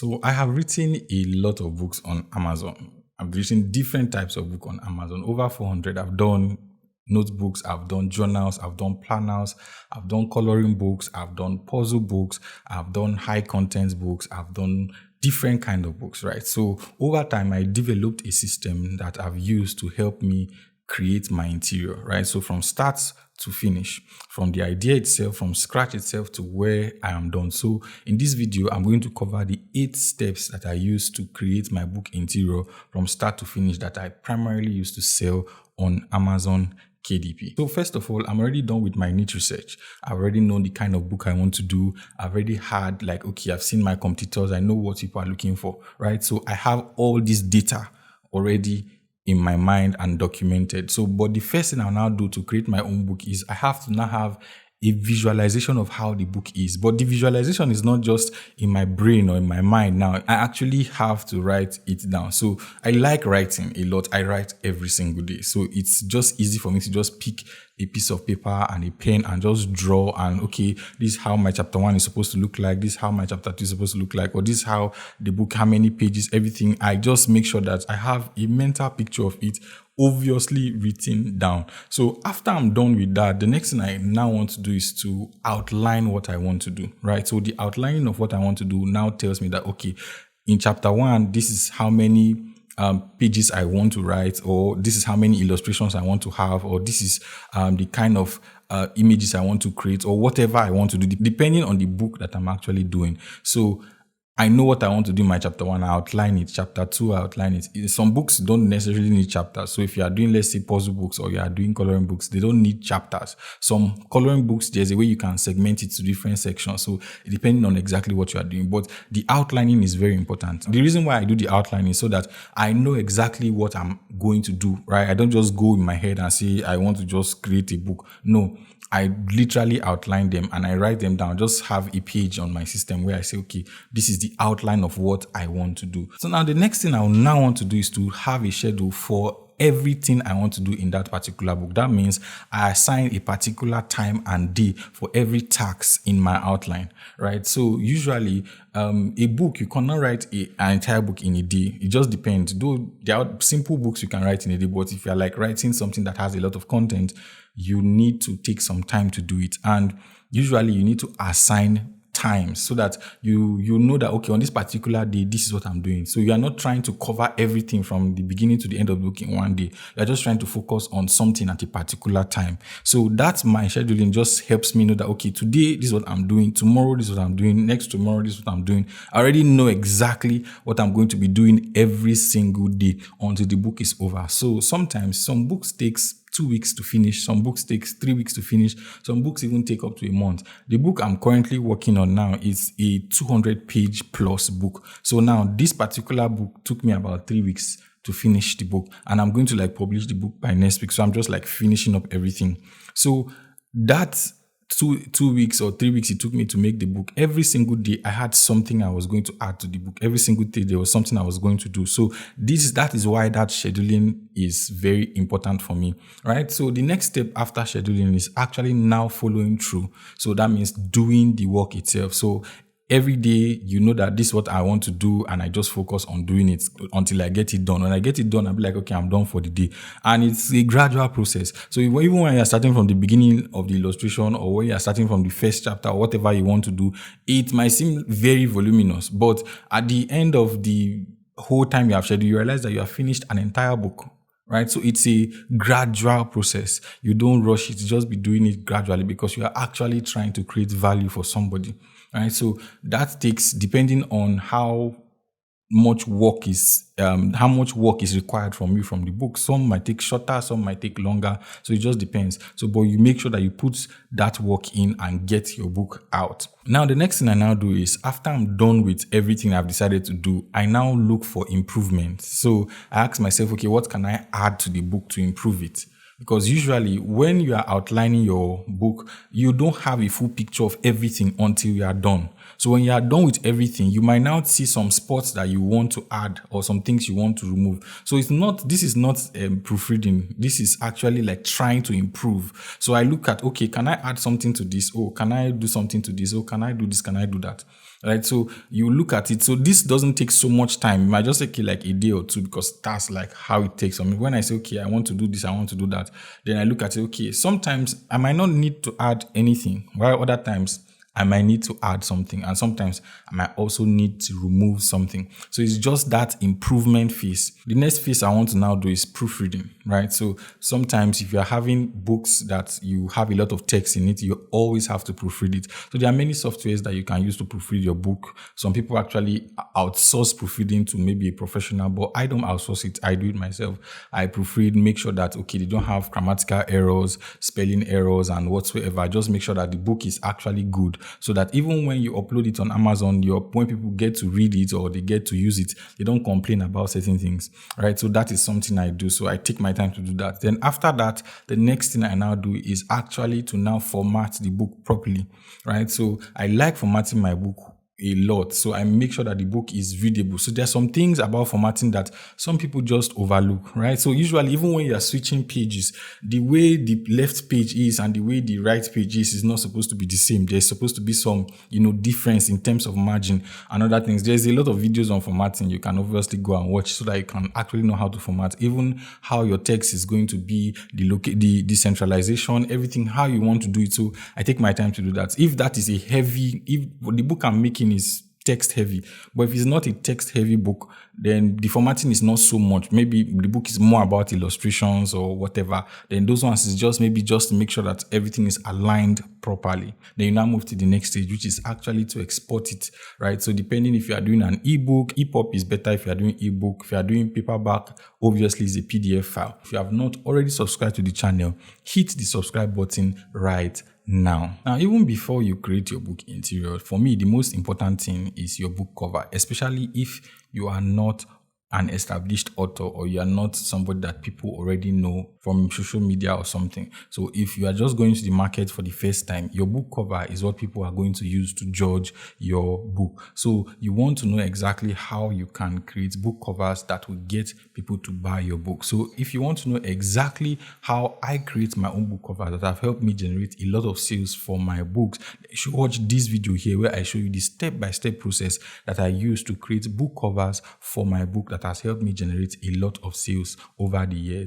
So I have written a lot of books on Amazon. I've written different types of book on Amazon, over 400. I've done notebooks, I've done journals, I've done planners, I've done coloring books, I've done puzzle books, I've done high content books, I've done different kind of books, right? So over time, I developed a system that I've used to help me create my interior, right? So from start to finish, from the idea itself, from scratch itself to where I am done. So in this video, I'm going to cover the 8 steps that I use to create my book interior from start to finish that I primarily use to sell on Amazon KDP. So first of all, I'm already done with my niche research. I already know the kind of book I want to do. I've already had I've seen my competitors. I know what people are looking for, right? So I have all this data already in my mind and documented. So, but the first thing I'll now do to create my own book is I have to now have a visualization of how the book is. But the visualization is not just in my brain or in my mind now. I actually have to write it down. So I like writing a lot. I write every single day. So it's just easy for me to just pick a piece of paper and a pen and just draw and, okay, this is how my chapter 1 is supposed to look like. This is how my chapter 2 is supposed to look like. Or this is how the book, how many pages, everything. I just make sure that I have a mental picture of it, obviously written down. So after I'm done with that, the next thing I now want to do is to outline what I want to do, right? So the outlining of what I want to do now tells me that, okay, in chapter 1, this is how many pages I want to write, or this is how many illustrations I want to have, or this is the kind of images I want to create, or whatever I want to do, depending on the book that I'm actually doing. So I know what I want to do in my chapter 1, I outline it. Chapter 2, I outline it. Some books don't necessarily need chapters. So if you are doing, let's say, puzzle books or you are doing coloring books, they don't need chapters. Some coloring books, there's a way you can segment it to different sections. So depending on exactly what you are doing. But the outlining is very important. The reason why I do the outlining is so that I know exactly what I'm going to do, right? I don't just go in my head and say, I want to just create a book. No. I literally outline them and I write them down. Just have a page on my system where I say, okay, this is the outline of what I want to do. So now the next thing I will now want to do is to have a schedule for everything I want to do in that particular book. That means I assign a particular time and day for every task in my outline, right? So usually a book, you cannot write an entire book in a day. It just depends. Though there are simple books you can write in a day, but if you're like writing something that has a lot of content, you need to take some time to do it. And usually you need to assign times so that you know that, okay, on this particular day, this is what I'm doing. So you are not trying to cover everything from the beginning to the end of the book in one day. You're just trying to focus on something at a particular time. So that's my scheduling, just helps me know that, okay, today, this is what I'm doing. Tomorrow, this is what I'm doing. Next tomorrow, this is what I'm doing. I already know exactly what I'm going to be doing every single day until the book is over. So sometimes some books takes 2 weeks to finish. Some books takes 3 weeks to finish. Some books even take up to a month. The book I'm currently working on now is a 200-page plus book. So now this particular book took me about 3 weeks to finish the book, and I'm going to publish the book by next week. So I'm just finishing up everything. So that's 2 weeks or 3 weeks it took me to make the book. Every single day I had something I was going to add to the book. Every single day there was something I was going to do. So that is why that scheduling is very important for me, right? So the next step after scheduling is actually now following through. So that means doing the work itself. So every day, you know that this is what I want to do, and I just focus on doing it until I get it done. When I get it done, I'll be like, okay, I'm done for the day. And it's a gradual process. So even when you're starting from the beginning of the illustration, or when you're starting from the first chapter, or whatever you want to do, it might seem very voluminous. But at the end of the whole time you have scheduled, you realize that you have finished an entire book. Right? So it's a gradual process. You don't rush it. Just be doing it gradually because you are actually trying to create value for somebody. Right? So that takes, depending on how much work is required from you from the book. Some might take shorter, some might take longer. So it just depends. So, but you make sure that you put that work in and get your book out. Now, the next thing I now do is, after I'm done with everything I've decided to do, I now look for improvement. So I ask myself, okay, what can I add to the book to improve it? Because usually when you are outlining your book, you don't have a full picture of everything until you are done. So when you are done with everything, you might now see some spots that you want to add or some things you want to remove. So this is not proofreading. This is actually trying to improve. So I look at, okay, can I add something to this? Oh, can I do something to this? Oh, can I do this? Can I do that? right? So you look at it. So this doesn't take so much time. It might just take you like a day or two, because that's like how it takes. I mean, when I say, okay, I want to do this, I want to do that, then I look at it, okay, sometimes I might not need to add anything, while other times I might need to add something, and sometimes I might also need to remove something. So it's just that improvement phase. The next phase I want to now do is proofreading, right? So sometimes if you're having books that you have a lot of text in it, you always have to proofread it. So there are many softwares that you can use to proofread your book. Some people actually outsource proofreading to maybe a professional, but I don't outsource it. I do it myself. I proofread, make sure that, okay, they don't have grammatical errors, spelling errors, and whatsoever. Just make sure that the book is actually good, so that even when you upload it on Amazon, when people get to read it or they get to use it, they don't complain about certain things, right? So that is something I do. So I take my time to do that. Then after that, the next thing I now do is actually to now format the book properly, right? So I like formatting my book a lot. So I make sure that the book is readable. So there are some things about formatting that some people just overlook, right? So usually, even when you are switching pages, the way the left page is and the way the right page is not supposed to be the same. There's supposed to be some, difference in terms of margin and other things. There's a lot of videos on formatting you can obviously go and watch, so that you can actually know how to format, even how your text is going to be, the decentralization, everything, how you want to do it. So I take my time to do that. If that is if the book I'm making is text heavy, but if it's not a text heavy book, then the formatting is not so much. Maybe the book is more about illustrations or whatever, then those ones is just to make sure that everything is aligned properly. Then you now move to the next stage, which is actually to export it, right? So depending if you are doing an ebook, EPUB is better. If you are doing ebook, if you are doing paperback, obviously it's a PDF file. If you have not already subscribed to the channel, hit the subscribe button right now. Even before you create your book interior, for me, the most important thing is your book cover, especially if you are not an established author or you are not somebody that people already know from social media or something. So if you are just going to the market for the first time, your book cover is what people are going to use to judge your book. So you want to know exactly how you can create book covers that will get people to buy your book. So if you want to know exactly how I create my own book covers that have helped me generate a lot of sales for my books, you should watch this video here where I show you the step-by-step process that I use to create book covers for my book that has helped me generate a lot of sales over the years.